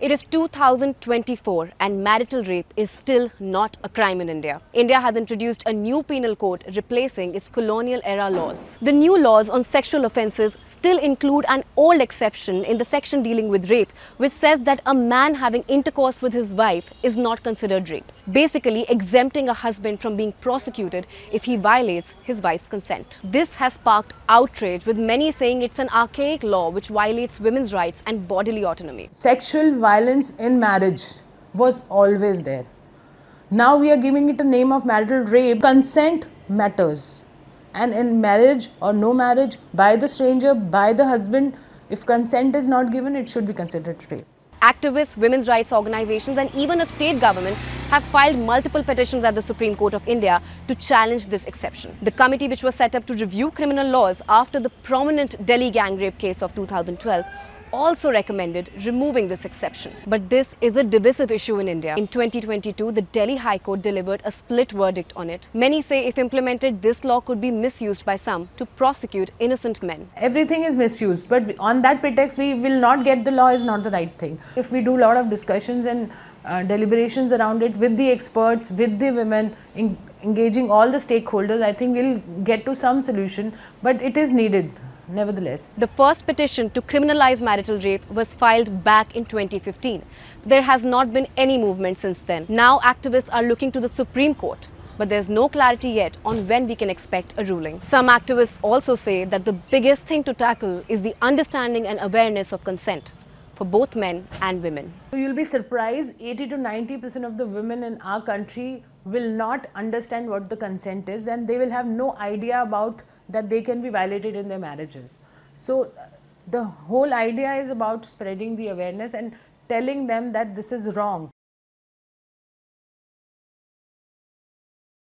It is 2024 and marital rape is still not a crime in India. India has introduced a new penal code replacing its colonial era laws. The new laws on sexual offences still include an old exception in the section dealing with rape, which says that a man having intercourse with his wife is not considered rape, basically exempting a husband from being prosecuted if he violates his wife's consent. This has sparked outrage, with many saying it's an archaic law which violates women's rights and bodily autonomy. Sexual violence in marriage was always there. Now we are giving it a name of marital rape. Consent matters. And in marriage or no marriage, by the stranger, by the husband, if consent is not given, it should be considered rape. Activists, women's rights organizations and even a state government have filed multiple petitions at the Supreme Court of India to challenge this exception. The committee, which was set up to review criminal laws after the prominent Delhi gang rape case of 2012, also recommended removing this exception. But this is a divisive issue in India. In 2022, the Delhi High Court delivered a split verdict on it. Many say if implemented, this law could be misused by some to prosecute innocent men. Everything is misused, but on that pretext, we will not get the law is not the right thing. If we do a lot of discussions and deliberations around it with the experts, with the women, engaging all the stakeholders, I think we'll get to some solution, but it is needed. Nevertheless, the first petition to criminalize marital rape was filed back in 2015. There has not been any movement since then. Now activists are looking to the Supreme Court, but there's no clarity yet on when we can expect a ruling. Some activists also say that the biggest thing to tackle is the understanding and awareness of consent for both men and women. You'll be surprised, 80 to 90% of the women in our country will not understand what the consent is, and they will have no idea about that they can be violated in their marriages. So the whole idea is about spreading the awareness and telling them that this is wrong.